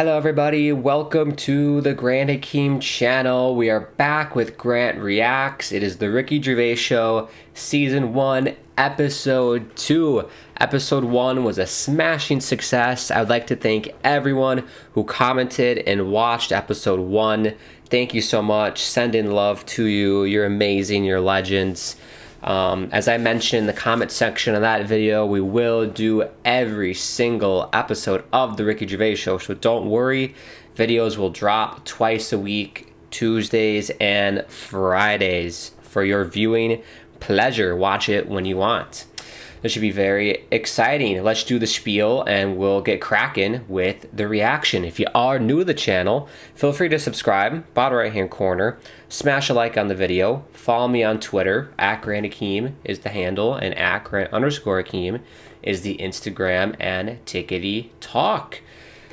Hello everybody, welcome to the Grant Hakim channel. We are back with Grant Reacts. It is the Ricky Gervais Show, Season 1, Episode 2. Episode 1 was a smashing success. I would like to thank everyone who commented and watched Episode 1. Thank you so much. Send in love to you. You're amazing. You're legends. As I mentioned in the comment section of that video, we will do every single episode of the Ricky Gervais Show, so don't worry. Videos will drop twice a week, Tuesdays and Fridays, for your viewing pleasure. Watch it when you want. This should be very exciting. Let's do the spiel and we'll get cracking with the reaction. If you are new to the channel, feel free to subscribe, bottom right hand corner, smash a like on the video, follow me on Twitter, @GrantHakim is the handle, and @Grant_Hakim is the Instagram and tickety talk.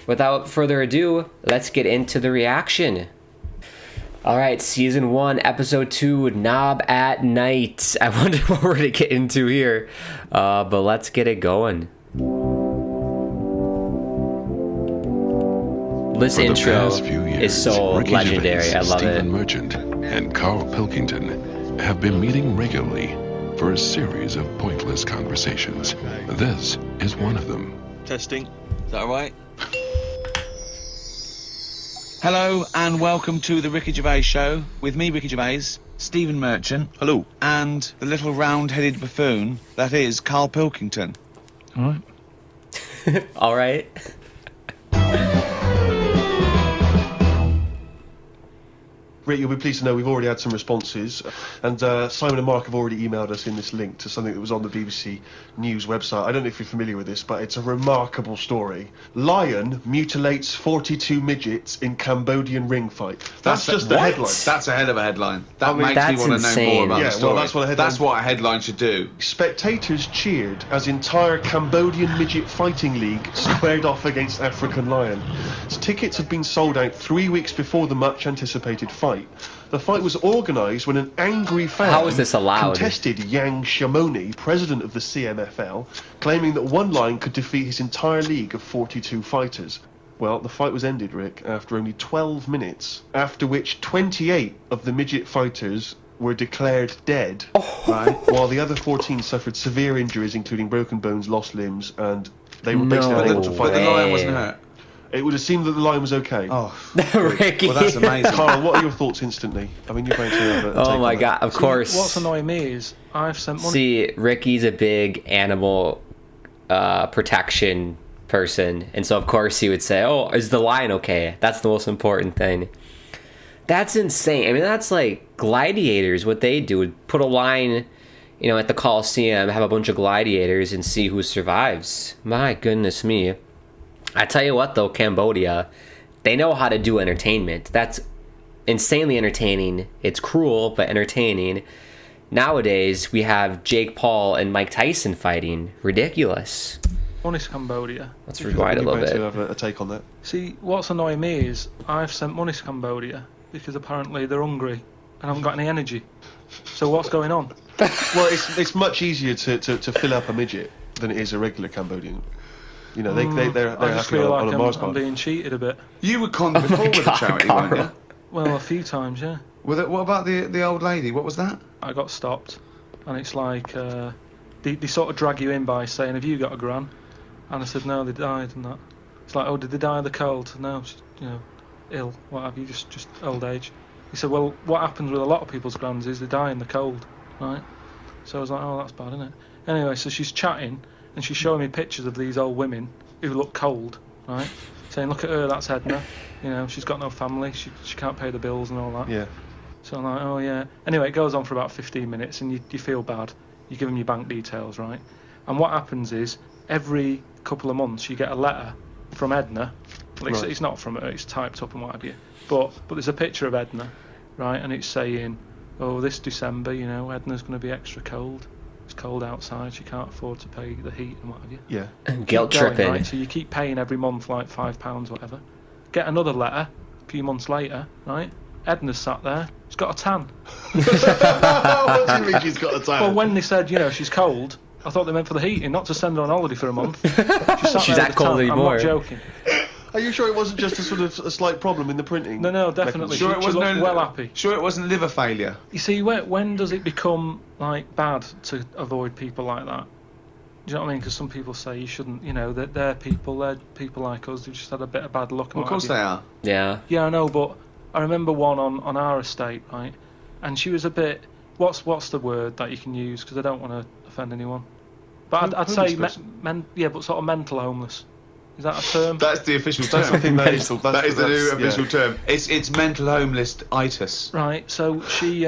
Without further ado, let's get into the reaction. Alright, Season 1, Episode 2, Knob at Night. I wonder what we're going to get into here, but let's get it going. This intro is so Ricky legendary, Gervais, I love Stephen it. Merchant and Carl Pilkington have been meeting regularly for a series of pointless conversations. This is one of them. Testing. Is that alright? Hello and welcome to the Ricky Gervais Show with me, Ricky Gervais, Stephen Merchant. Hello. And the little round-headed buffoon that is Carl Pilkington. All right. All right. Rick, you'll be pleased to know we've already had some responses, and Simon and Mark have already emailed us in this link to something that was on the BBC News website. I don't know if you're familiar with this, but it's a remarkable story. Lion mutilates 42 midgets in Cambodian ring fight. That's just the headline. That's a hell of a headline. That mean, makes me want to know more about the story. Well, that's what a headline. That's what a headline should do. Spectators cheered as entire Cambodian midget fighting league squared off against African lion. Tickets had been sold out 3 weeks before the much-anticipated fight. The fight was organised when an angry fan How is this allowed? contested Yang Shamoni, president of the CMFL, claiming that one lion could defeat his entire league of 42 fighters. Well, the fight was ended, Rick, after only 12 minutes, after which 28 of the midget fighters were declared dead, right, while the other 14 suffered severe injuries, including broken bones, lost limbs, and they were basically unable to fight. But the lion wasn't hurt. It would have seemed that the lion was okay. Oh, Ricky. well, that's amazing. Carl, what are your thoughts instantly? I mean, you're going to have a take Oh my on god, of course. What's annoying me is I've sent money. See, Ricky's a big animal protection person, and so of course he would say, oh, is the lion okay? That's the most important thing. That's insane. I mean, that's like gladiators. What they do would put a line, you know, at the Coliseum, have a bunch of gladiators, and see who survives. My goodness me. I tell you what though, Cambodia, they know how to do entertainment. That's insanely entertaining. It's cruel, but entertaining. Nowadays, we have Jake Paul and Mike Tyson fighting. Ridiculous. Honest Cambodia. Let's rewind a little bit. To have a take on that. See, what's annoying me is I've sent money to Cambodia because apparently they're hungry and haven't got any energy. So what's going on? Well, it's much easier to fill up a midget than it is a regular Cambodian. You know, they're I just happy feel on like a Mars I'm bar. being cheated a bit. You were conned before with a charity, weren't you? Well, a few times, yeah. What about the old lady? What was that? I got stopped, and it's like they sort of drag you in by saying, "Have you got a gran?" And I said, "No, they died," and that. It's like, "Oh, did they die of the cold?" No, you know, ill. What have you? Just old age. He said, "Well, what happens with a lot of people's grans is they die in the cold, right?" So I was like, "Oh, that's bad, isn't it?" Anyway, so she's chatting. And she's showing me pictures of these old women who look cold, right? Saying, look at her, that's Edna. You know, she's got no family, she can't pay the bills and all that. Yeah. So I'm like, oh yeah. Anyway, it goes on for about 15 minutes and you feel bad. You give them your bank details, right? And what happens is, every couple of months you get a letter from Edna. Well, it's not from her, it's typed up and what have you. But there's a picture of Edna, right? And it's saying, oh, this December, you know, Edna's going to be extra cold. It's cold outside, she can't afford to pay the heat and what have you. Yeah. Guilt tripping. Right? So you keep paying every month like £5, whatever. Get another letter a few months later, right? Edna's sat there, she's got a tan. What do you mean she's got a tan? Well, when they said, you know, she's cold, I thought they meant for the heating, not to send her on holiday for a month. She's She's that cold anymore. I'm not joking. Are you sure it wasn't just a sort of a slight problem in the printing? No, definitely. Sure, it She wasn't looked well happy. Sure, it wasn't liver failure. You see, when does it become like bad to avoid people like that? Do you know what I mean? Because some people say you shouldn't. You know, that they're people like us who just had a bit of bad luck. Well, of course they are. Yeah. Yeah, I know, but I remember one on our estate, right? And she was a bit. What's the word that you can use? Because I don't want to offend anyone. But I'd say but sort of mental homeless. Is that a term? That's the official term. I think that is the new official term. It's mental homeless-itis. Right. So she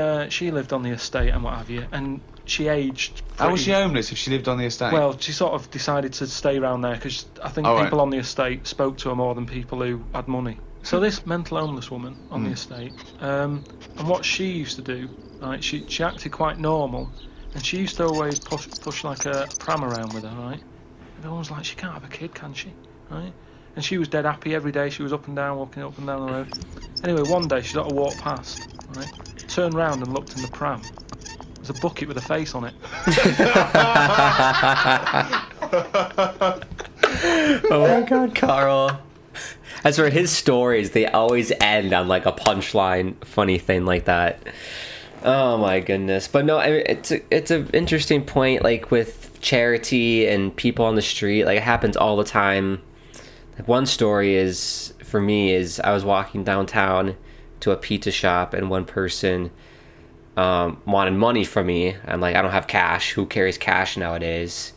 lived on the estate and what have you, and she aged. How was she homeless if she lived on the estate? Well, she sort of decided to stay around there because I think people on the estate spoke to her more than people who had money. So this mental homeless woman on the estate, and what she used to do, right? She acted quite normal, and she used to always push like a pram around with her, right? Everyone was like, she can't have a kid, can she? Right? And she was dead happy every day. She was up and down, walking up and down the road. Anyway, one day she got to walk past, right? Turned round and looked in the pram. There's a bucket with a face on it. Oh my God, Carl. As for his stories, they always end on like a punchline, funny thing like that. Oh my goodness. But no, I mean, it's an interesting point, like with charity and people on the street. Like it happens all the time. Like one story is, for me, is I was walking downtown to a pizza shop and one person wanted money from me. I'm like, I don't have cash. Who carries cash nowadays?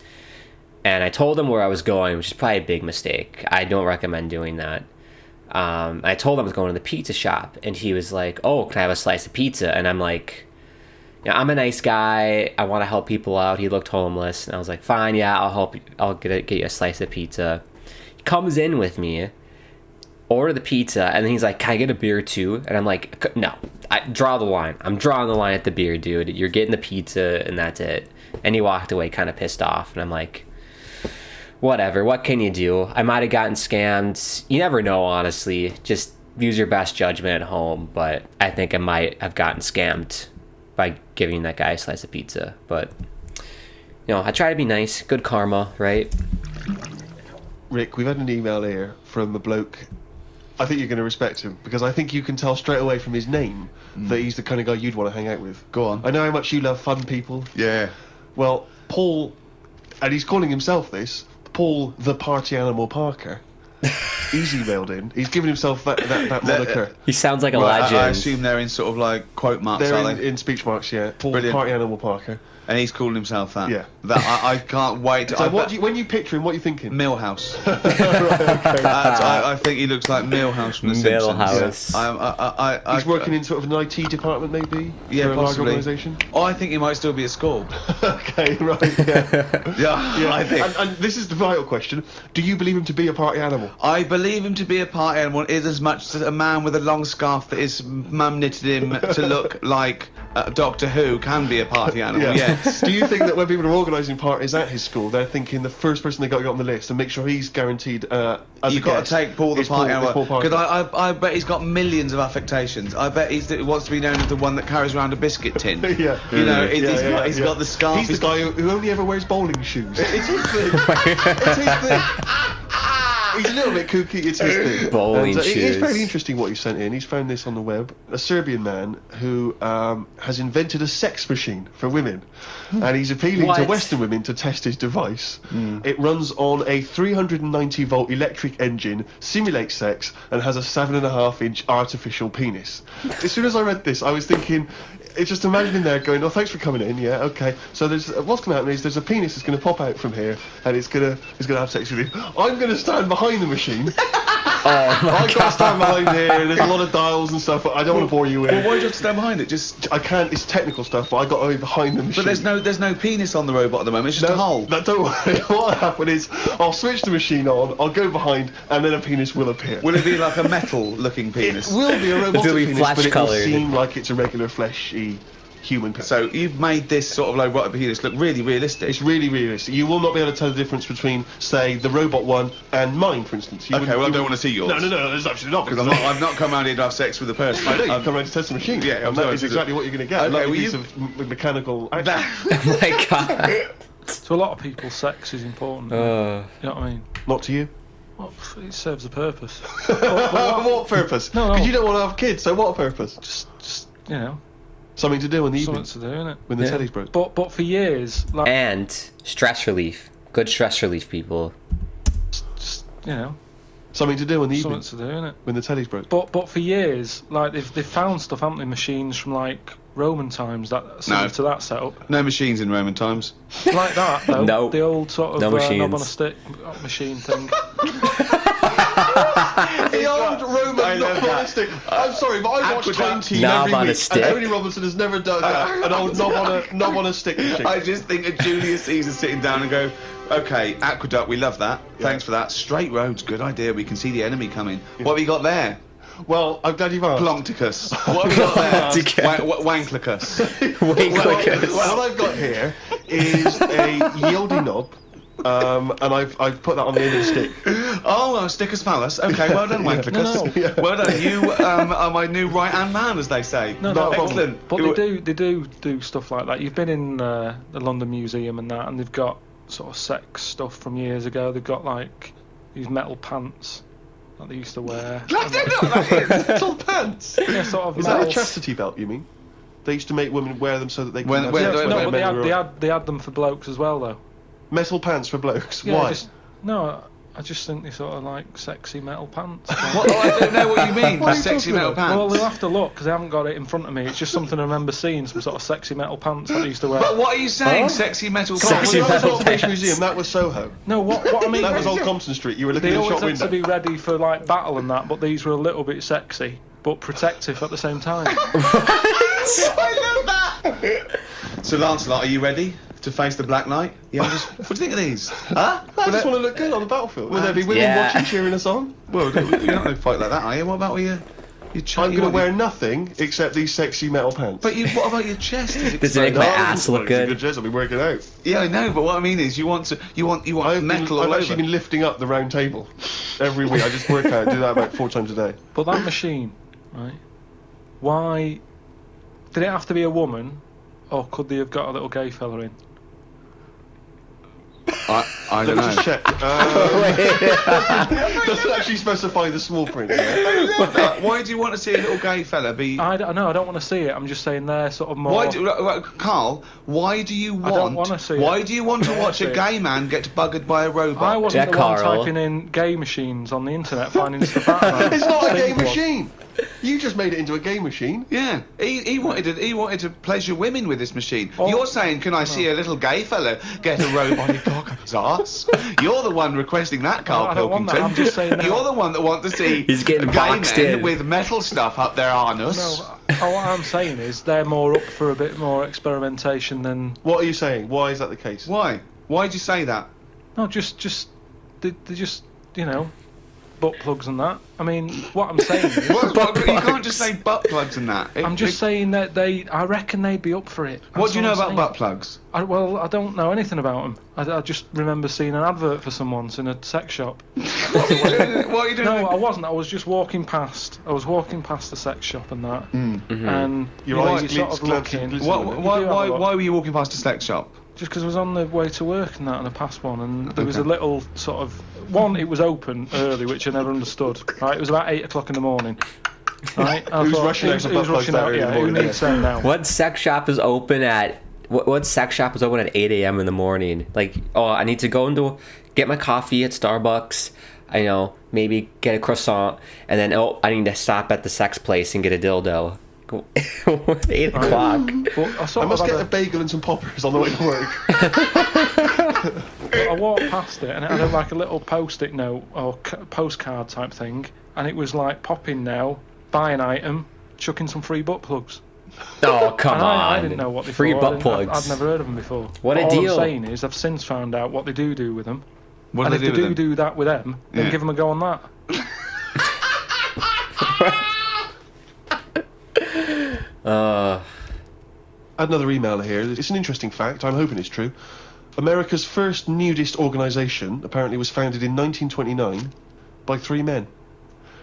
And I told him where I was going, which is probably a big mistake. I don't recommend doing that. I told him I was going to the pizza shop, and he was like, oh, can I have a slice of pizza? And I'm like, yeah, I'm a nice guy. I want to help people out. He looked homeless. And I was like, fine, yeah, I'll help you. I'll get you a slice of pizza. He comes in with me, order the pizza, and then he's like, can I get a beer too? And I'm like, no, I draw the line. I'm drawing the line at the beer, dude. You're getting the pizza, and that's it. And he walked away kind of pissed off, and I'm like, whatever, what can you do? I might have gotten scammed. You never know, honestly. Just use your best judgment at home. But I think I might have gotten scammed by giving that guy a slice of pizza. But, you know, I try to be nice. Good karma, right? Rick, we've had an email here from a bloke. I think you're going to respect him, because I think you can tell straight away from his name that he's the kind of guy you'd want to hang out with. Go on. I know how much you love fun people. Yeah. Well, Paul, and he's calling himself this, Paul the Party Animal Parker. He's emailed in. He's given himself that moniker. He sounds like a Right, legend. I assume they're in sort of like quote marks, They're are they? in speech marks, yeah. Paul Brilliant. the Party Animal Parker. And he's calling himself that. Yeah. That I can't wait. So when you picture him, what are you thinking? Millhouse. Right, okay. I think he looks like Millhouse from The Simpsons. Millhouse. He's working in sort of an IT department, maybe? Yeah, for a large possibly. organisation? Oh, I think he might still be at school. Okay, right, yeah. Yeah, I think. And this is the vital question. Do you believe him to be a party animal? I believe him to be a party animal is as much as a man with a long scarf that his mum knitted him to look like Doctor Who can be a party animal, yes. Do you think that when people are organising parties at his school, they're thinking the first person they got to get on the list and make sure he's guaranteed as You've a got guest to take Paul the is party animal. Paul Parker. Because I bet he's got millions of affectations. I bet he wants to be known as the one that carries around a biscuit tin. Yeah. You know, Yeah, he's got the scarf. He's the guy who only ever wears bowling shoes. It's his thing. It's his thing. He's a little bit kooky, it's his thing. Bowling It's shoes. very interesting what he sent in. He's found this on the web. A Serbian man who has invented a sex machine for women. And he's appealing to What? Western women to test his device. It runs on a 390 volt electric engine, simulates sex, and has a 7.5-inch artificial penis. As soon as I read this, I was thinking, it's just imagining there going, oh, thanks for coming in, yeah, okay. So there's what's going to happen is there's a penis that's going to pop out from here, and it's going to have sex with you. I'm going to stand behind the machine. I've got to stand behind here, and there's a lot of dials and stuff, but I don't want to bore you in. Well, why do you have to stand behind it? Just I can't, it's technical stuff, but I got to be behind the machine. But there's no penis on the robot at the moment. It's just a hole. No, don't worry. What'll happen is I'll switch the machine on, I'll go behind, and then a penis will appear. Will it be like a metal-looking penis? It will be a robotic It'll be penis, but it will flesh-coloured. seem like it's a regular fleshy human penis. So you've made this sort of like robotic penis look really realistic. It's really realistic. You will not be able to tell the difference between, say, the robot one and mine, for instance. Okay, well, I don't want to see yours. No, there's absolutely not. Because I've not come around here to have sex with a person. I know, you've come around to test the machine. Yeah, and that is exactly what you're going to get. Okay, Like a well, piece of mechanical action. Oh my God. To a lot of people, sex is important. You know what I mean? Not to you? Well, it serves a purpose. What purpose? No. Because you don't want to have kids, so what purpose? Just you know, Something to do in the evening something to do, innit? when the telly's broke. But for years, like, And stress relief. Good stress relief, people. just, you know, Something to do in the evening something to do, innit? when the telly's broke. But for years, like they've found stuff, haven't they? Machines from like Roman times that similar to that setup. No machines in Roman times. Like that though. No. The old sort of No machines. knob on a stick machine thing. The old Roman knob on a stick. I'm sorry, but I watch Time Team Knob every on a week, stick. and Tony Robinson has never done that. An old knob on a stick machine. I just think of Julius Caesar sitting down and go, okay, aqueduct, we love that. Thanks for that. Straight roads, good idea. We can see the enemy coming. What have you got there? Well, I'm glad you've asked. Ploncticus. What have you got there? Wanklicus. What I've got here is a yieldy knob, and I've put that on the end of the stick. Oh, Stickus phallus. Okay, well done, Wanklicus. No. Well done. You are my new right-hand man, as they say. No, Excellent. But they do stuff like that. You've been in the London Museum and that, and they've got sort of sex stuff from years ago. They've got like these metal pants that they used to wear. I don't know what that is. Metal pants. Yeah, sort of Is that metal. a chastity belt, you mean? They used to make women wear them so that they When- could when- have sex when- when No, their but men were- they had them for blokes as well though. metal pants for blokes. Yeah, Why? I just think they sort of like sexy metal pants. What? Oh, I don't know what you mean. What are you Sexy talking metal about? pants. Well, they'll have to look because I haven't got it in front of me. It's just something I remember seeing, some sort of sexy metal pants that they used to wear. But what are you saying? Huh? Sexy metal Sexy Well, that was metal not the British pants. Museum, that was Soho. No, what I mean That is was Old Compton Street. You were looking they in the always shop had to window. be ready for like battle and that, but these were a little bit sexy but protective at the same time. I love that. So, Lancelot, are you ready to face the Black Knight? Yeah. What do you think of these? Huh? I just want to look good on the battlefield. Will there be women Yeah. watching, cheering us on? Well, you're not going to fight like that, are you? What about your I'm going to wear nothing except these sexy metal pants. But what about your chest? Is Does it make my No, ass look it's a good? good dress. I'll be working out. Yeah, I know. But what I mean is, you want metal all I've over. actually been lifting up the round table every week. I just work out, do that about 4 times a day. But that machine, right? Why did it have to be a woman, or could they have got a little gay fella in? I don't Let me just know. check. Doesn't actually specify the small print. Yeah? Why do you want to see a little gay fella be? I don't want to see it. I'm just saying they're sort of more. Carl? Why do you want? I don't wanna see it. Why do you want to watch a see it. gay man get buggered by a robot? I wasn't Yeah, the one Carl. typing in gay machines on the internet, finding stuff out about it. It's not a game Simple. machine. You just made it into a game machine. Yeah, he wanted to pleasure women with this machine. Oh. You're saying, can I see a little gay fella get a robotic cock up his arse? You're the one requesting that, Carl I don't want Pilkington. that, I'm just saying that. You're the one that wants to see He's getting gay boxed men in. with metal stuff up their anus. No, what I'm saying is they're more up for a bit more experimentation than. What are you saying? Why is that the case? Why? Why'd you say that? No, just they just butt plugs and that. I mean, what I'm saying is. You can't just say butt plugs and that. I'm just saying that I reckon they'd be up for it. What That's do you know I'm about saying. butt plugs? I don't know anything about them. I just remember seeing an advert for some once in a sex shop. What are you doing? No, I wasn't. I was just walking past. I was walking past the sex shop and that, and Your you know, eyes you sort glitz, of glance, looking. and glisten. Why were you walking past a sex shop? Just because I was on the way to work and that, and I passed one, and there was a little sort of one. It was open early, which I never understood. Right, it was about 8 o'clock in the morning. Right, I Who's thought, rushing out for who's butt plugs rushing that out? early in Yeah, the who morning? needs them now? What sex shop is open at? What sex shop is open at 8 a.m. in the morning? Like, oh, I need to go get my coffee at Starbucks. I know, maybe get a croissant, and then I need to stop at the sex place and get a dildo. 8 o'clock. But I I sort must of get had a bagel and some poppers on the way to work. I walked past it, and it had like a little post-it note or postcard type thing, and it was like pop in now, buy an item, chuck in some free butt plugs. Oh, come And on. I didn't know what they Free were. butt plugs. I've never heard of them before. What a All deal. I'm saying is I've since found out what they do with them. What And do if they they do with do them? that with them, then Yeah. give them a go on that. I had another email here. It's an interesting fact. I'm hoping it's true. America's first nudist organisation apparently was founded in 1929 by 3 men.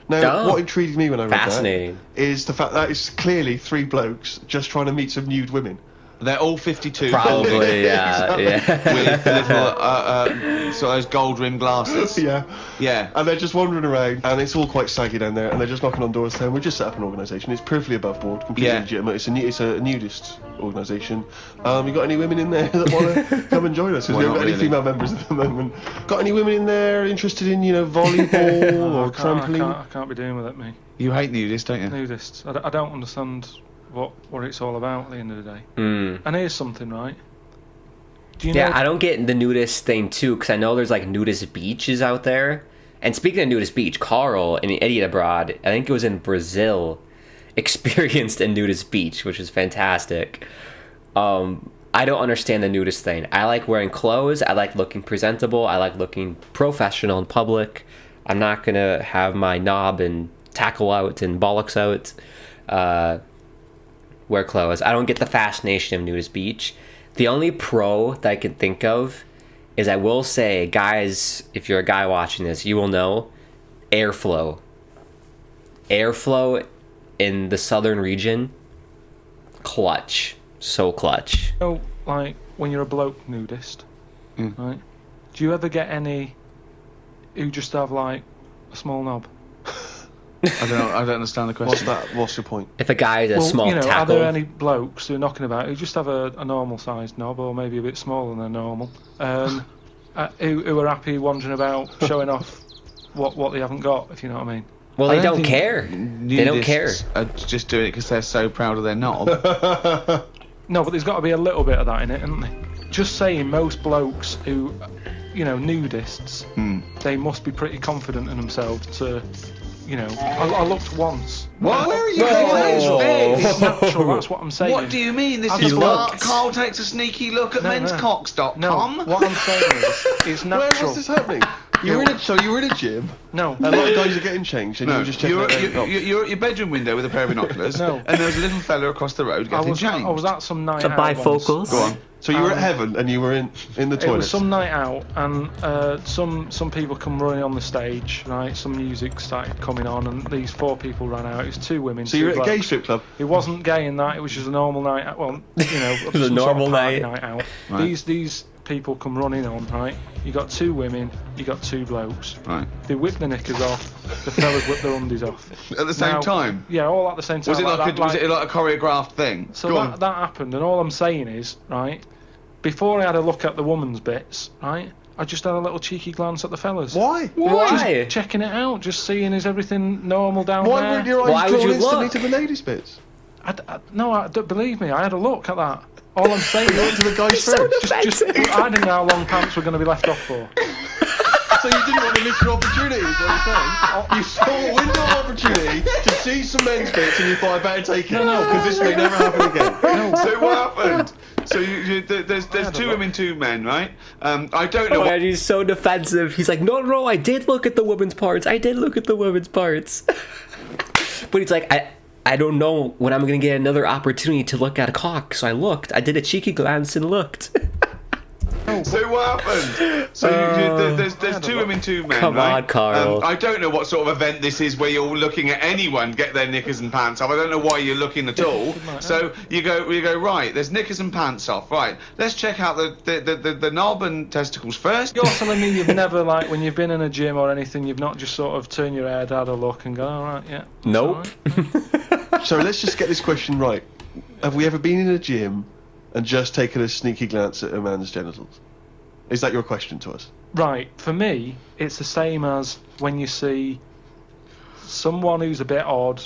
Now, Oh. what intrigued me when I read Fascinating. that is the fact that it's clearly 3 blokes just trying to meet some nude women. They're all 52. Probably, yeah. With little, sort of those gold rimmed glasses. Yeah. Yeah. And they're just wandering around, and it's all quite saggy down there, and they're just knocking on doors saying, "We just set up an organisation. It's perfectly above board, completely Yeah. legitimate. It's a nudist organisation. You got any women in there that want to come and join us? Because Well, we haven't not got any really. female members at the moment. Got any women in there interested in, volleyball or trampoline? I can't be doing with it, me. You hate nudists, don't you? Nudists. I don't understand what it's all about at the end of the day. Mm. And here's something, right? Do you Yeah, know? I don't get the nudist thing too, because I know there's like nudist beaches out there. And speaking of nudist beach, Carl, an idiot abroad, I think it was in Brazil, experienced a nudist beach, which was fantastic. I don't understand the nudist thing. I like wearing clothes. I like looking presentable. I like looking professional in public. I'm not gonna have my knob and tackle out and bollocks out. Wear clothes. I don't get the fascination of nudist beach. The only pro that I can think of is, I will say, guys, if you're a guy watching this, you will know airflow. Airflow in the southern region, clutch. So clutch. Oh, like when you're a bloke nudist, right? Do you ever get any who just have like a small knob? I don't understand the question. What's your point? If a guy is a small Are tackle, there any blokes who are knocking about who just have a normal sized knob, or maybe a bit smaller than normal, who are happy wandering about showing off what they haven't got, if you know what I mean? well, I they don't think care. They don't care. nudists Are just doing it because they're so proud of their knob. No, but there's got to be a little bit of that in it, isn't there? Just saying, most blokes who, nudists, they must be pretty confident in themselves to, I looked once. What? Where are you Whoa. getting It's natural, that's what I'm saying. What do you mean? This I is just Carl, looked. Carl takes a sneaky look at No. menscocks.com. No, what I'm saying is, it's Where natural. was this happening? You were in a gym. No, A lot of guys are getting changed, and you No, were just checking out their knobs. you're at your bedroom window with a pair of binoculars, No. and there was a little fella across the road I getting was changed. at some night Some out once. bifocals. Go on. So you were at heaven, and you were in the It was toilet. some night out, and some people come running on the stage, right? Some music started coming on, and these 4 people ran out. It was 2 women. So you were 2 at a gay blokes. strip club. It wasn't gay in that. It was just a normal night out. Well, It was a some normal sort of party night. out. Right. These people come running on, right? You got 2 women, you got 2 blokes. Right. They whip the knickers off. The fellas whip their undies off. At the same Now- time? Yeah, all at the same time. Was it like that, was it like a choreographed thing? So Go that, on. that happened, and all I'm saying is, right, before I had a look at the woman's bits, right, I just had a little cheeky glance at the fellas. Why? Why? Just checking it out, just seeing is everything normal down Why there. weren't your eyes Why would drawn you instantly look? to the ladies' bits? Don't believe me, I had a look at that. All I'm saying You went is, to the guys first. I didn't know how long pants were going to be left off for. So you didn't want to miss your opportunity, is what I'm saying? You saw a window of opportunity to see some men's bits, and you thought, I better take it. No, because this may never happen again. So what happened? So there's had a 2 look. women, 2 men, right? I don't know. Oh, what, and he's so defensive. He's like, no, I did look at the women's parts. I did look at the women's parts. But he's like, I don't know when I'm going to get another opportunity to look at a cock. So I looked. I did a cheeky glance and looked. So what happened? So there's 2 women, 2 men. Come right? on, Carl. I don't know what sort of event this is where you're looking at anyone get their knickers and pants off. I don't know why you're looking at all. So you go right. There's knickers and pants off. Right. Let's check out the knob and testicles first. You're telling me you've never, like, when you've been in a gym or anything, you've not just sort of turned your head, had a look, and go, all right, yeah. it's Nope. all right." So let's just get this question right. Have we ever been in a gym and just taken a sneaky glance at a man's genitals? Is that your question to us? Right, for me, it's the same as when you see someone who's a bit odd,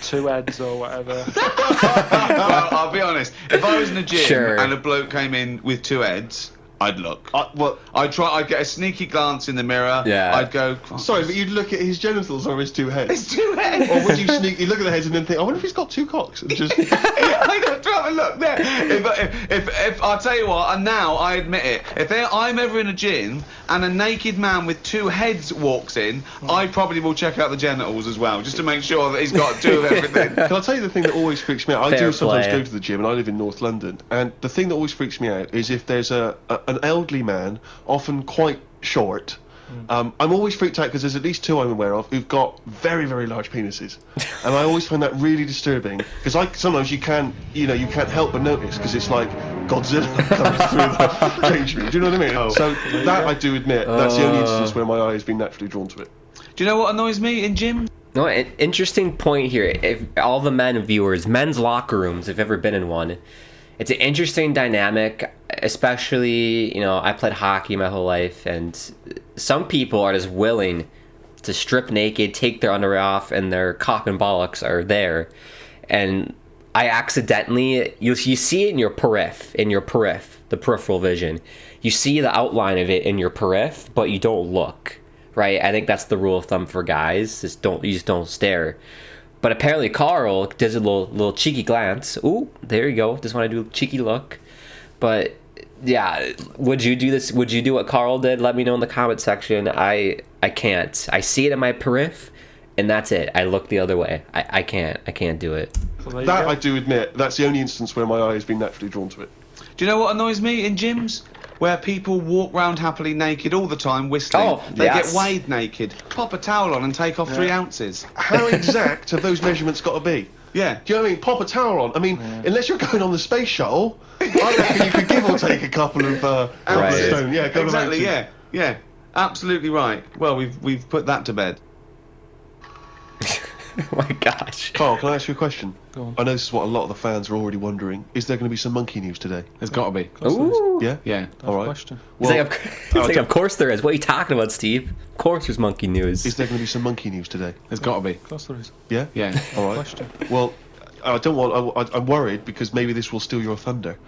2 heads or whatever. Well, I'll be honest. If I was in a gym Sure. and a bloke came in with 2 heads, I'd look. What? I'd get a sneaky glance in the mirror. Yeah. I'd go. Sorry, but you'd look at his genitals or his 2 heads? It's 2 heads. Or would you sneaky look at the heads and then think, I wonder if he's got 2 cocks? And just... I got to have a look there. If I'll tell you what, and now I admit it, if I'm ever in a gym and a naked man with 2 heads walks in, I probably will check out the genitals as well, just to make sure that he's got 2 of everything. Can I tell you the thing that always freaks me out? I Fair do sometimes play. go to the gym, and I live in North London, and the thing that always freaks me out is if there's an elderly man, often quite short, I'm always freaked out because there's at least two I'm aware of who've got very, very large penises, and I always find that really disturbing because sometimes you can't help but notice because it's like Godzilla comes through the change room. Do you know what I mean? So that I do admit that's the only instance where my eye has been naturally drawn to it. Do you know what annoys me in gym? No, an interesting point here. If all the men's locker rooms, if you've ever been in one, it's an interesting dynamic, especially, I played hockey my whole life, and some people are just willing to strip naked, take their underwear off, and their cock and bollocks are there. And I accidentally, you see it in your the peripheral vision. You see the outline of it in your periph, but you don't look. Right, I think that's the rule of thumb for guys. You just don't stare. But apparently Carl does a little cheeky glance. Ooh, there you go. Just want to do a cheeky look. But yeah, would you do this? Would you do what Carl did? Let me know in the comment section. I can't. I see it in my periph, and that's it. I look the other way. I can't do it. That I do admit. That's the only instance where my eye has been naturally drawn to it. Do you know what annoys me in gyms? Where people walk round happily naked all the time, whistling. Oh, they yes. get weighed naked. Pop a towel on and take off 3 ounces. How exact have those measurements got to be? Yeah. Do you know what I mean? Pop a towel on. I mean, unless you're going on the space shuttle, I reckon you could give or take a couple of ounces. Stone. Yeah, exactly. Yeah. Absolutely right. Well, we've put that to bed. Oh my gosh. Carl, can I ask you a question? Go on. I know this is what a lot of the fans are already wondering. Is there going to be some monkey news today? There's got to be. Ooh. Yeah? Yeah. All right. Question. Well, of course there is. What are you talking about, Steve? Of course there's monkey news. Is there going to be some monkey news today? There's got to be. Of course there is. Yeah? Yeah. All right. Question. Well, I'm worried because maybe this will steal your thunder.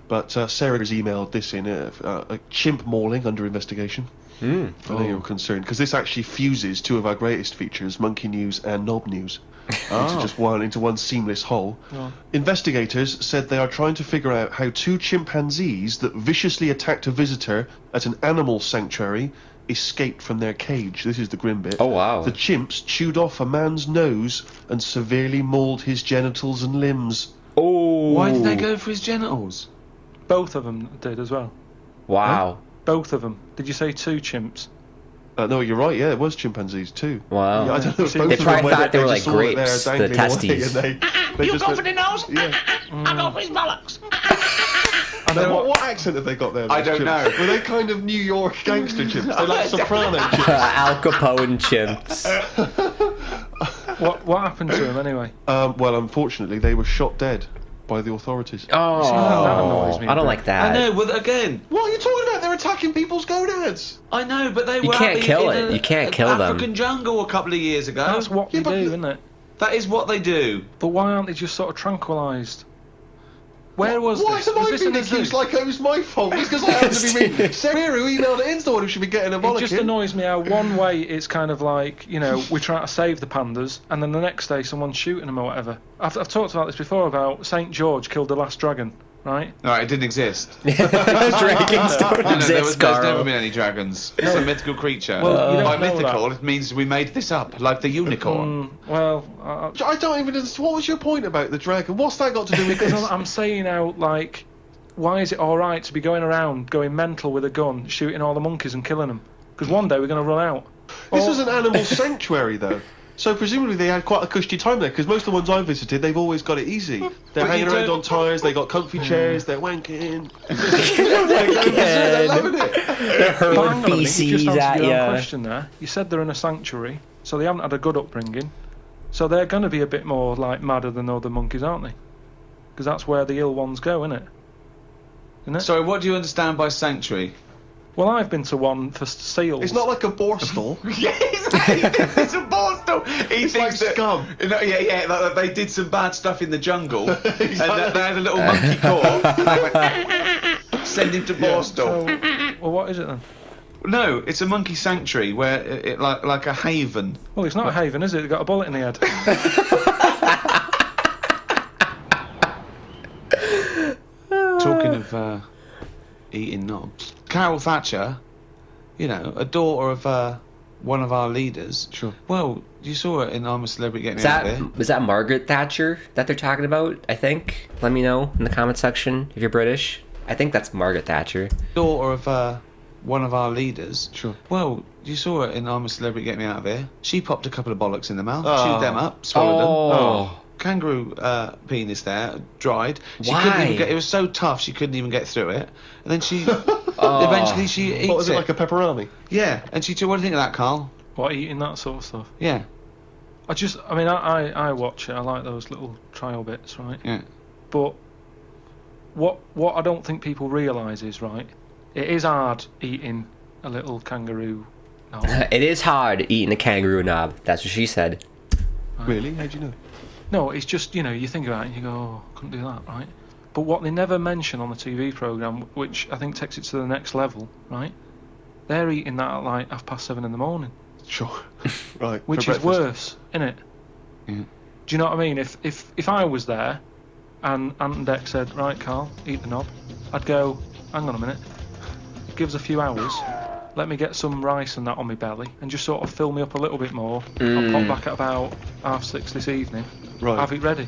But Sarah has emailed this in a chimp mauling under investigation. I know you're concerned because this actually fuses two of our greatest features, Monkey News and Knob News, into one seamless whole. Oh. Investigators said they are trying to figure out how 2 chimpanzees that viciously attacked a visitor at an animal sanctuary escaped from their cage. This is the grim bit. Oh, wow. The chimps chewed off a man's nose and severely mauled his genitals and limbs. Oh. Why did they go for his genitals? Both of them did as well. Wow. Both of them. Did you say 2 chimps? No, you're right. Yeah, it was chimpanzees too. Wow. Yeah, I don't know if They both of them probably went thought they were just like saw it there grapes, the dangling away, testes. and they You just go went- for the nose? Yeah. I go for his bollocks. And then what accent have they got there? I those don't chimps? know. Were they kind of New York gangster chimps? They're like soprano chimps. Al Capone chimps. What happened to him anyway? Well, unfortunately, they were shot dead by the authorities. Oh, that annoys me a I don't bit. like that. I know, but again, What are you talking about? They're attacking people's gonads. I know, but they You were can't in kill a- it. You can't an kill them. African jungle a couple of years ago. That's what Yeah, they but do, the- isn't it? That is what they do. But why aren't they just sort of tranquilised? Where was Why this? have Was I this been in the zoo? accused like it was my fault? It's because I happen to be me. Sarah, who emailed it in, the one who should be getting a It bollocking. just annoys me how one way it's kind of like, we're trying to save the pandas, and then the next day someone's shooting them or whatever. I've talked about this before about St. George killed the last dragon, right? Alright, it didn't exist. Dragons don't No, exist, there's Carl. never been any dragons. It's a mythical creature. Well, you don't By know mythical, that. it means we made this up, like the unicorn. I don't even understand. What was your point about the dragon? What's that got to do with this? Because I'm saying out, like, why is it alright to be going around, going mental with a gun, shooting all the monkeys and killing them? Because one day we're going to run out. This was an animal sanctuary, though. So presumably they had quite a cushy time there, because most of the ones I've visited, they've always got it easy. They're But hanging you around don't- on tyres, they got comfy chairs, they're wanking. They're They're loving it. But hang on a hurling minute, you feces just at answered your own you. question there. You said they're in a sanctuary, so they haven't had a good upbringing. So they're going to be a bit more, like, madder than other monkeys, aren't they? Because that's where the ill ones go, isn't it? Sorry, what do you understand by sanctuary? Well, I've been to one for seals. It's not like a borstal. Yes, it's a borstal. He It's thinks like that, scum. No, yeah, like they did some bad stuff in the jungle, and Exactly. they had a little monkey court. And they went, send him to Borstal. So, well, what is it then? No, it's a monkey sanctuary where it like a haven. Well, it's not a haven, is it? They've got a bullet in the head. Talking of eating knobs, Carol Thatcher, a daughter of one of our leaders. Sure. Well, you saw it in I'm a Celebrity Get Me Out There. Is that Margaret Thatcher that they're talking about? I think. Let me know in the comment section if you're British. I think that's Margaret Thatcher. Daughter of one of our leaders. Sure. Well, You saw her in I'm a Celebrity, Get Me Out of Here. She popped a couple of bollocks in the mouth, Oh. chewed them up, swallowed them. Oh. Kangaroo penis there, dried. She Why? couldn't even get. It was so tough she couldn't even get through it. And then she eventually she eats What was it, it. like a pepperoni? Yeah, and she said, "What do you think of that, Carl?" What, eating that sort of stuff? Yeah, I watch it. I like those little trial bits, right? yeah. But what I don't think people realise is, right, it is hard eating a little kangaroo. No. It is hard eating a kangaroo knob. That's what she said. Really? How'd you know? No, it's just, you think about it and you go, oh, couldn't do that, right? But what they never mention on the TV programme, which I think takes it to the next level, right? They're eating that at like 7:30 in the morning. Sure. Right. Which for is breakfast. worse, isn't it? Yeah. Do you know what I mean? If I was there and Ant and Dec said, right, Carl, eat the knob, I'd go, hang on a minute, give us a few hours, let me get some rice and that on my belly and just sort of fill me up a little bit more. I'll pop back at about 6:30 this evening, Right. have it ready.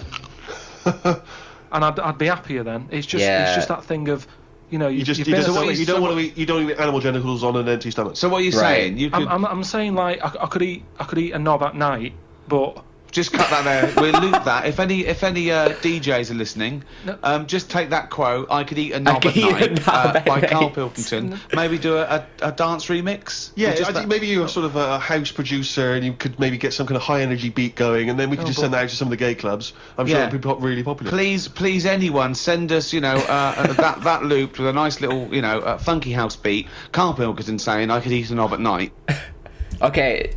And I'd be happier then. It's just that thing of, you You don't want to eat animal genitals on an empty stomach. So what are you Right. saying? You could I'm saying like I could eat a knob at night, but just cut that there. We'll loop that. If any DJs are listening, No. just take that quote. I could eat a knob could at eat a night knob at by Carl night. Pilkington. Maybe do a dance remix. Yeah, Or just I think maybe you're sort of a house producer and you could maybe get some kind of high energy beat going, and then we could just send that out to some of the gay clubs. I'm sure Yeah. it'd be really popular. Please, anyone, send us, that loop with a nice little, funky house beat. Carl Pilkington saying, I could eat a knob at night. Okay,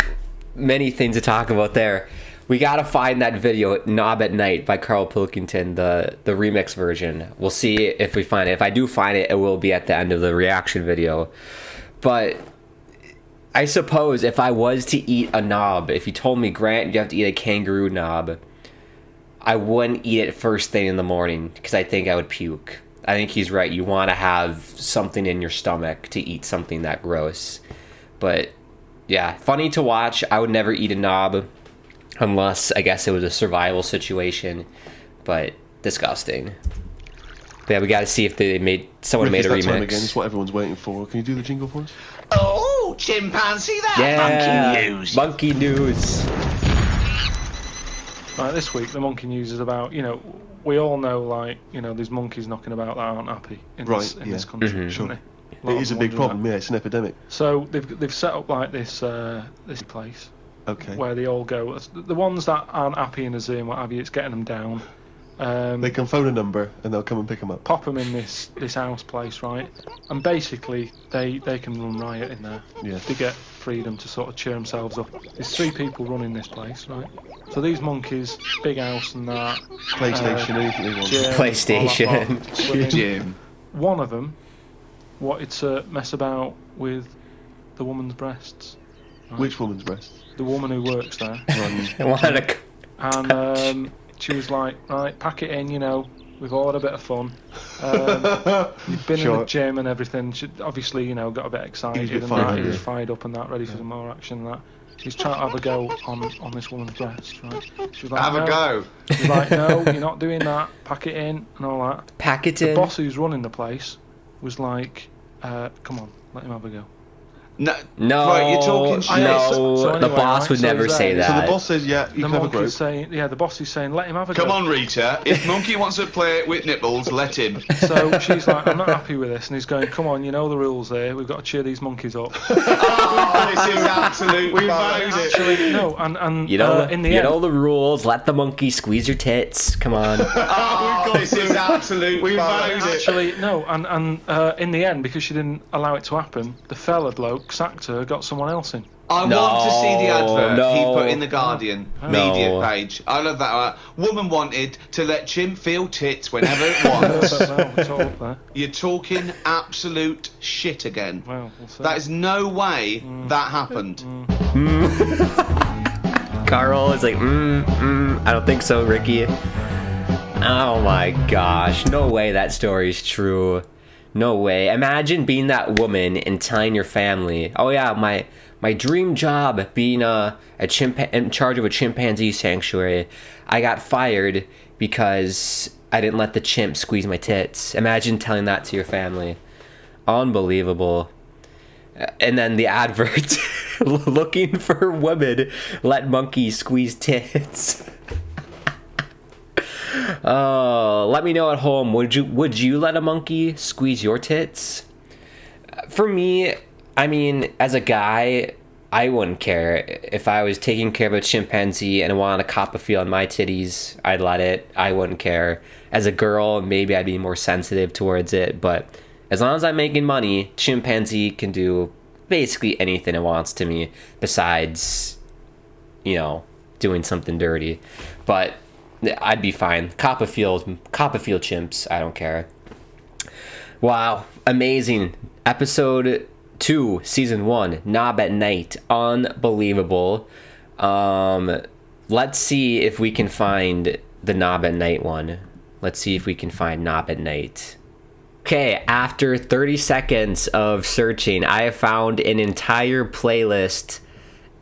many things to talk about there. We gotta find that video, Knob at Night by Carl Pilkington, the remix version. We'll see if we find it. If I do find it, it will be at the end of the reaction video. But I suppose if I was to eat a knob, if you told me, Grant, you have to eat a kangaroo knob, I wouldn't eat it first thing in the morning because I think I would puke. I think he's right. You want to have something in your stomach to eat something that gross. But yeah, funny to watch. I would never eat a knob unless, I guess, it was a survival situation. But disgusting. But yeah, we got to see if someone made a Rick, it's that time remix. again. It's what everyone's waiting for. Can you do the jingle for us? Oh, chimpanzee, that Yeah, monkey news. Monkey news. Right, this week the monkey news is about, we all know, like, there's monkeys knocking about that aren't happy in this country, Mhm. shouldn't they? It is a big problem. Yeah, it's an epidemic. So they've set up like this place Okay. where they all go. The ones that aren't happy in the zoo and what have you, it's getting them down. They can phone a number and they'll come and pick them up. Pop them in this house place, right? And basically they can run riot in there. Yeah. They get freedom to sort of cheer themselves up. There's 3 people running this place, right? So these monkeys, big house and that. PlayStation, anything they want. gym, PlayStation. all that lot, swimming. Jim. One of them wanted to mess about with the woman's breasts. Right? Which woman's breast? The woman who works there. Right. I wanted to... And she was like, right, pack it in, we've all had a bit of fun. You've been in Sure. the gym and everything. She obviously, got a bit excited He was a bit and that. fired, He was yeah. fired up and that, ready for some more action and that. She's trying to have a go on this woman's breast, right? She was like, Have a no. go. She's like, no, you're not doing that. Pack it in and all that. Pack it The in. boss who's running the place was like, come on, let him have a go. No, No, right, you're talking shit. no, So the anyway, boss right, would so never he's say there. So that. the boss says, yeah, you The can have a monkey's group. saying, the boss is saying, let him have a Come go. on, Rita. If Monkey wants to play with nipples, let him. So she's like, I'm not happy with this, and he's going, come on, you know the rules here. We've got to cheer these monkeys up. Oh, this is absolute. We bollocks. voted. Actually, no, and You know, in the you end, know the rules. Let the monkey squeeze your tits. Come on. Oh, this is absolute. We bollocks. voted. actually, no, and in the end, because she didn't allow it to happen, the fella bloke sacked her, got someone else in. I No, want to see the advert no. he put in the Guardian No. media page. I love that. Woman wanted to let chimp feel tits whenever it wants. No, it's all up there. You're talking absolute shit again. Well, we'll see. That is no way that happened. Carl is like, I don't think so, Ricky. Oh my gosh. No way that story's true. No way. Imagine being that woman and telling your family, oh yeah, my dream job being in charge of a chimpanzee sanctuary. I got fired because I didn't let the chimp squeeze my tits. Imagine telling that to your family. Unbelievable. And then the advert, looking for women, let monkeys squeeze tits. Let me know at home, would you let a monkey squeeze your tits? For me, I mean, as a guy, I wouldn't care. If I was taking care of a chimpanzee and wanted a cop a feel on my titties, I'd let it. I wouldn't care. As a girl, maybe I'd be more sensitive towards it, but as long as I'm making money, chimpanzee can do basically anything it wants to me besides, doing something dirty. But I'd be fine. Copperfield chimps, I don't care. Wow, amazing. Episode 2, Season 1, Knob at Night. Unbelievable. Let's see if we can find the Knob at Night one. Let's see if we can find Knob at Night. Okay, after 30 seconds of searching, I have found an entire playlist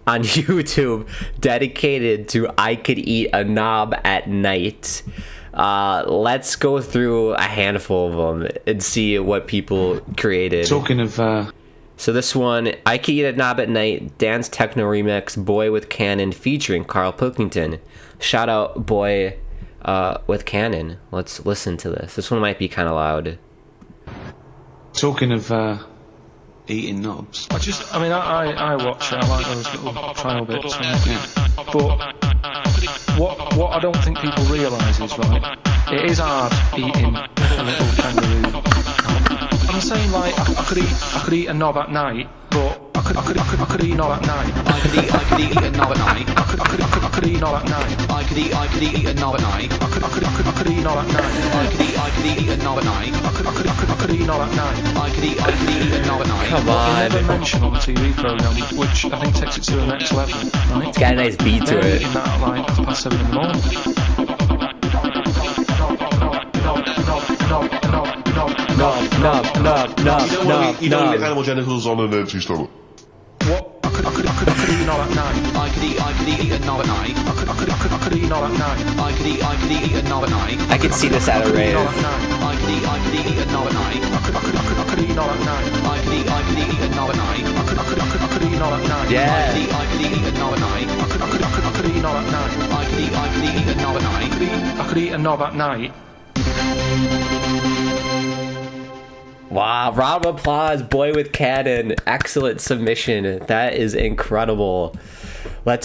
on YouTube dedicated to I Could Eat a Knob at Night. Let's go through a handful of them and see what people created. Talking of... So this one, I Could Eat a Knob at Night, Dance Techno Remix, Boy with Cannon, featuring Carl Pilkington. Shout out Boy with Cannon. Let's listen to this. This one might be kind of loud. Talking of eating knobs. I watch it. I like those little trial bits. But what I don't think people realise is, right, it is hard eating a little kangaroo. I'm saying, like, I could eat a knob at night, but I could eat a knob at night. I could eat a knob at night. I could eat a knob at night. I could eat a knob at night. I could eat a knob at night. I could eat a knob at night. I could eat a knob at night. I could eat a knob at night. Come They on. never mention on the TV programme, which I think takes it to the next level, right? It's got a nice beat to They're it. eating that at like 7:30 in the morning. You don't eat animal genitals on an empty stomach. What? I could eat a knob at night. I could eat a knob at night. I could eat a knob at night. I could eat a knob at night. I could see this at a rave. I could eat a knob at night. I could eat a knob at night. I could eat a knob at night. I could eat a knob at night. Yeah. I could eat a knob at night. I could eat a knob at night. I could eat a knob at night. I could eat a knob at night. Wow, round of applause, Boy with Cannon. Excellent submission. That is incredible. We'll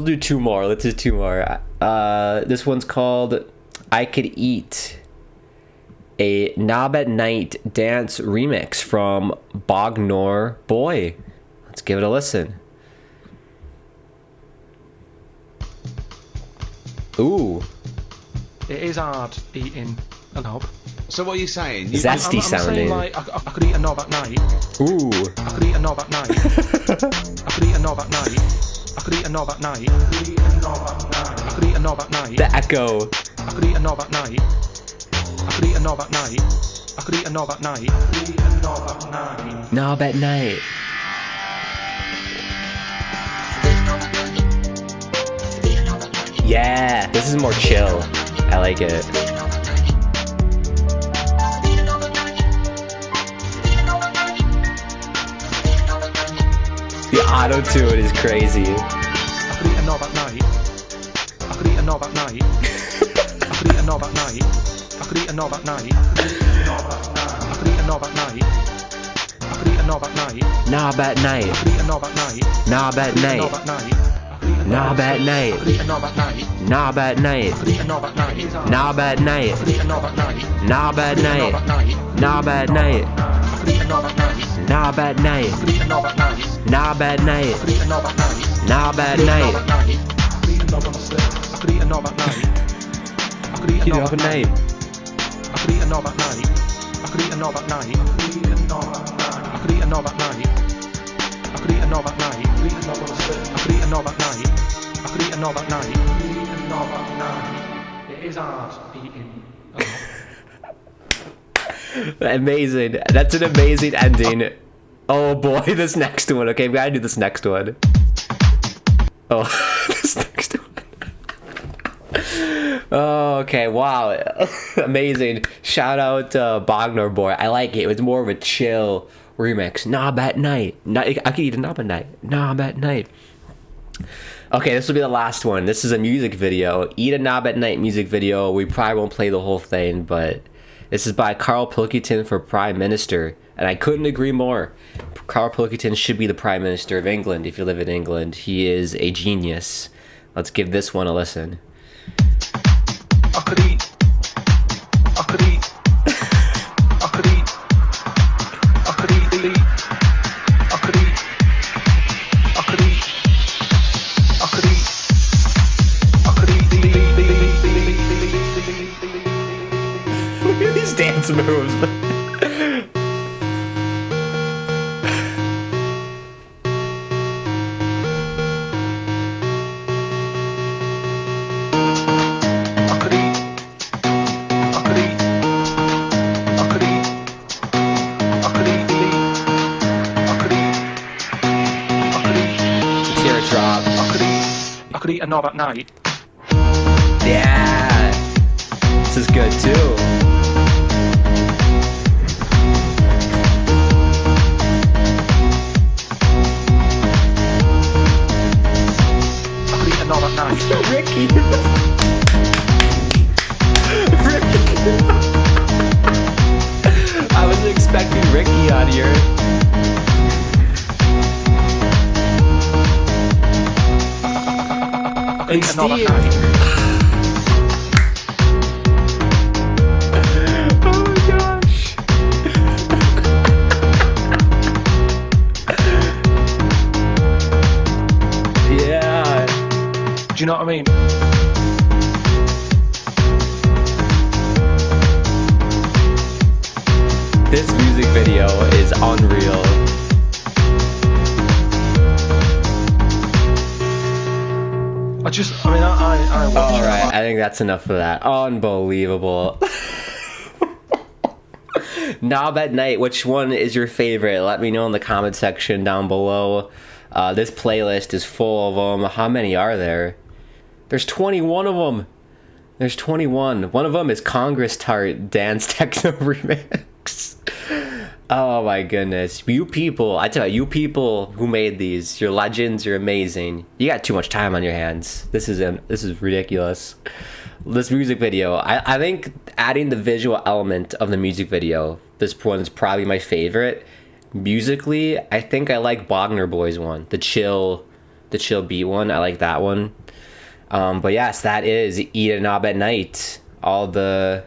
do two more. Let's do two more. This one's called I Could Eat a Knob at Night Dance Remix from Bognor Boy. Let's give it a listen. Ooh. It is hard eating a knob. So what are you saying? Zesty I'm sounding. saying, like, I could eat a knob at night. Ooh. I could eat a knob at night. I could eat a knob at night. I could eat a knob at night. I could eat a knob at night. The echo. I could eat a knob at night. I could eat a knob at night. I could eat a knob at night. Knob at night. Yeah, this is more chill. I like it. The auto-tune is crazy. I could eat a knob at night. I could eat a knob at night. I could eat a knob at night. I could eat a knob at night. I could eat a knob at night. I could eat a knob at night. Knob at night. I could eat a knob at night. Knob at night. Knob at night. Knob at night. I could eat a knob at night. Knob at night. I could eat a knob at night. Knob at night. I could eat a knob at night. Knob at night. Knob at night. Knob at night. I could eat a knob at night. Knob at night. I could eat a knob at night. Knob at night. I could eat a knob at night. Knob at night. I could eat a knob on the slip. I could eat a knob at night. I could eat a knob at night. I could eat a knob at night. I could eat a knob at night. I could eat a knob at night. I could eat a knob at night. I could eat a knob on the slip. I could eat a knob at night. I could eat a knob at night. I could eat a knob at night. It is hard eating a knob. Amazing. That's an amazing ending. Oh boy, this next one. Okay, we gotta do this next one. Oh, this next one. Oh, okay, wow. Amazing. Shout out Bognor Boy. I like it. It was more of a chill remix. Knob at night. I could eat a knob at night. Knob at night. Okay, this will be the last one. This is a music video. Eat a knob at night music video. We probably won't play the whole thing, but this is by Carl Pilkington for Prime Minister. And I couldn't agree more. Carl Pilkington should be the Prime Minister of England if you live in England. He is a genius. Let's give this one a listen. I could eat. I could eat. I could eat. I could eat. I could eat. I could eat. I could eat. I could eat. Look at these dance moves. I could eat a knob at night. Yeah, this is good too. I could eat a knob at night. Ricky. Ricky. I wasn't expecting Ricky on here. And Steve. Oh my gosh. Yeah. Do you know what I mean? This music video is unreal. I watched All right, I think that's enough of that. Unbelievable. Knob at night, which one is your favorite? Let me know in the comment section down below. This playlist is full of them. How many are there? There's 21 of them. There's 21. One of them is Congress Tart Dance Techno Remix. Oh my goodness. You people, I tell you people who made these, you're legends, you're amazing. You got too much time on your hands. This is ridiculous. This music video, I think adding the visual element of the music video, this one is probably my favorite. Musically, I think I like Wagner Boys one, the chill beat one. I like that one. But yes, that is Eat a Knob at Night. All the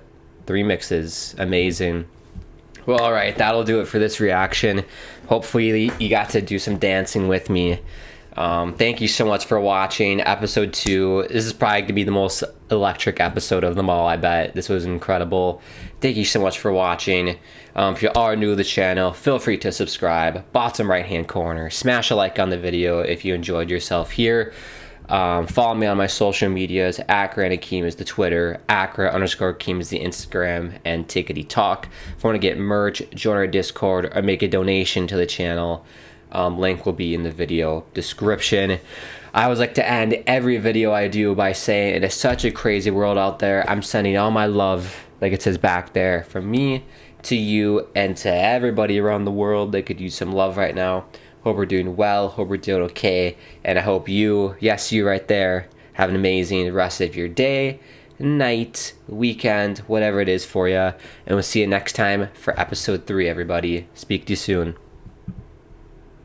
remixes, amazing. Well, all right, that'll do it for this reaction. Hopefully you got to do some dancing with me. Thank you so much for watching episode 2. This is probably going to be the most electric episode of them all, I bet. This was incredible. Thank you so much for watching. If you are new to the channel, feel free to subscribe. Bottom right hand corner. Smash a like on the video if you enjoyed yourself here. Follow me on my social medias. @Hakim is the Twitter. @Hakim is the Instagram. And Tickety Talk. If you want to get merch, join our Discord, or make a donation to the channel, link will be in the video description. I always like to end every video I do by saying it is such a crazy world out there. I'm sending all my love, like it says back there, from me to you and to everybody around the world that could use some love right now. Hope we're doing well, hope we're doing okay, and I hope you, yes you right there, have an amazing rest of your day, night, weekend, whatever it is for you, and we'll see you next time for episode 3, everybody. Speak to you soon.